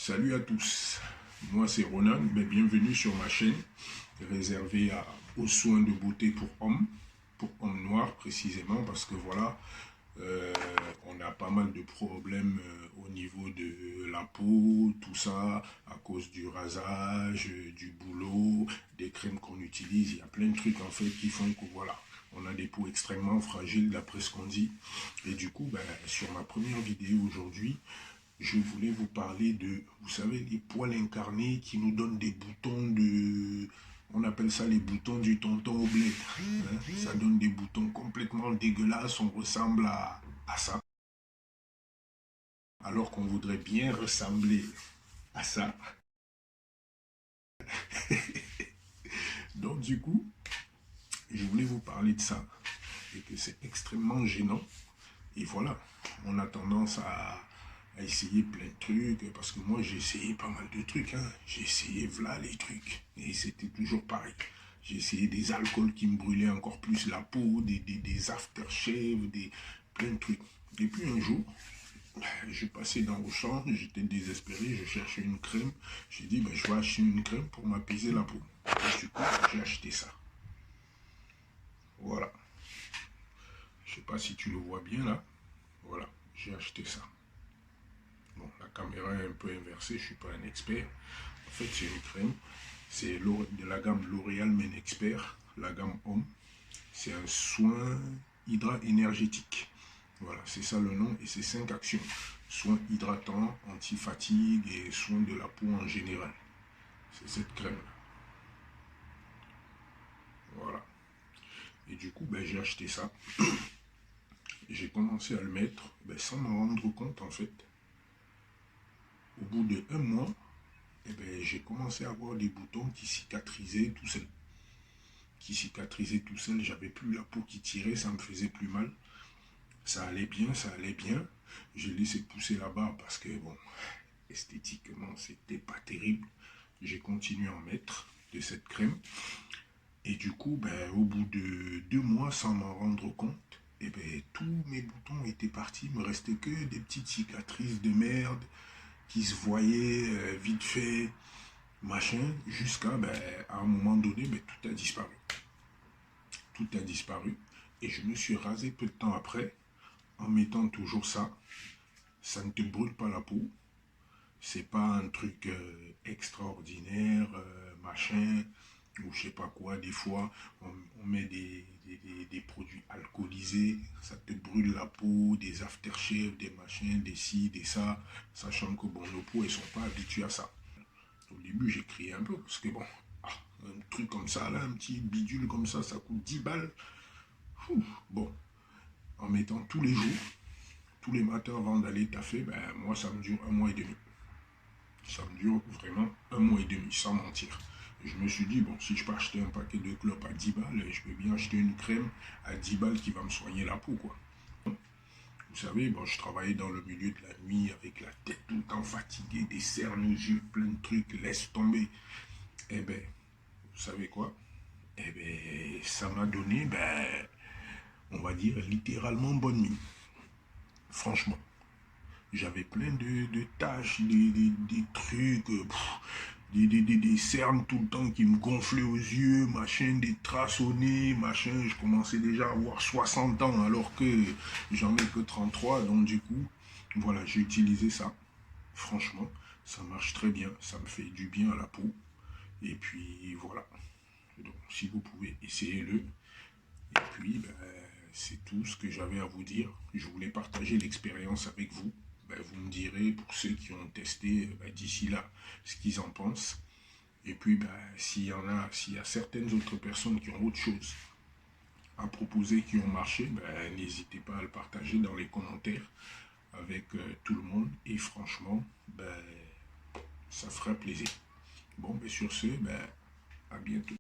Salut à tous, moi c'est Ronan, bienvenue sur ma chaîne réservée aux soins de beauté pour hommes noirs précisément parce que voilà, on a pas mal de problèmes au niveau de la peau, tout ça, à cause du rasage, du boulot, des crèmes qu'on utilise, il y a plein de trucs en fait qui font que voilà, on a des peaux extrêmement fragiles d'après ce qu'on dit. Et du coup, sur ma première vidéo aujourd'hui, je voulais vous parler de, vous savez, les poils incarnés qui nous donnent des boutons de... On appelle ça les boutons du tonton au bled. Hein. Ça donne des boutons complètement dégueulasses, on ressemble à ça. Alors qu'on voudrait bien ressembler à ça. Donc du coup, je voulais vous parler de ça. Et que c'est extrêmement gênant. Et voilà, on a tendance à essayer plein de trucs, parce que moi j'ai essayé pas mal de trucs, hein. J'ai essayé voilà les trucs, et c'était toujours pareil. J'ai essayé des alcools qui me brûlaient encore plus la peau, des aftershave, plein de trucs. Et puis un jour, je passais dans Auchan, j'étais désespéré, je cherchais une crème. J'ai dit, je vais acheter une crème pour m'apaiser la peau. Et du coup, j'ai acheté ça. Voilà. Je sais pas si tu le vois bien là. Voilà, j'ai acheté ça. Bon, la caméra est un peu inversée, je ne suis pas un expert. En fait, c'est une crème. C'est de la gamme L'Oréal Men Expert, la gamme Homme. C'est un soin hydra énergétique. Voilà, c'est ça le nom et c'est 5 actions. Soins hydratants, anti-fatigue et soins de la peau en général. C'est cette crème-là. Voilà. Et du coup, j'ai acheté ça. J'ai commencé à le mettre sans m'en rendre compte en fait. Au bout de 1 mois, j'ai commencé à avoir des boutons qui cicatrisaient tout seul. J'avais plus la peau qui tirait, ça me faisait plus mal. Ça allait bien, ça allait bien. J'ai laissé pousser là-bas parce que, bon, esthétiquement, c'était pas terrible. J'ai continué à en mettre de cette crème. Et du coup, au bout de 2 mois, sans m'en rendre compte, tous mes boutons étaient partis. Il me restait que des petites cicatrices de merde qui se voyaient vite fait, machin, jusqu'à à un moment donné, tout a disparu. Tout a disparu. Et je me suis rasé peu de temps après, en mettant toujours ça. Ça ne te brûle pas la peau. C'est pas un truc extraordinaire, machin, ou je sais pas quoi. Des fois, on met des produits alcoolisés, ça te brûle la peau, des aftershave, des machins, des ci, des ça, sachant que bon, nos peaux, elles sont pas habituées à ça. Au début, j'ai crié un peu, parce que bon, un truc comme ça, là, un petit bidule comme ça coûte 10 balles. Bon, en mettant tous les jours, tous les matins avant d'aller taffer, moi, ça me dure 1 mois et demi. Ça me dure vraiment 1 mois et demi, sans mentir. Et je me suis dit, bon, si je peux acheter un paquet de clopes à 10 balles, je peux bien acheter une crème à 10 balles qui va me soigner la peau, quoi. Vous savez, bon, je travaillais dans le milieu de la nuit avec la tête tout le temps fatiguée, des cernes aux yeux, plein de trucs, laisse tomber. Vous savez quoi? Ça m'a donné, on va dire, littéralement bonne nuit. Franchement. J'avais plein de tâches, des trucs, des cernes tout le temps qui me gonflaient aux yeux, machin, des traces au nez, machin. Je commençais déjà à avoir 60 ans alors que j'en ai que 33. Donc du coup, voilà, j'ai utilisé ça. Franchement, ça marche très bien. Ça me fait du bien à la peau. Et puis voilà. Donc si vous pouvez, essayez-le. Et puis, c'est tout ce que j'avais à vous dire. Je voulais partager l'expérience avec vous. Vous me direz, pour ceux qui ont testé d'ici là, ce qu'ils en pensent. Et puis, s'il y a certaines autres personnes qui ont autre chose à proposer, qui ont marché, n'hésitez pas à le partager dans les commentaires avec tout le monde. Et franchement, ça fera plaisir. Bon, sur ce, à bientôt.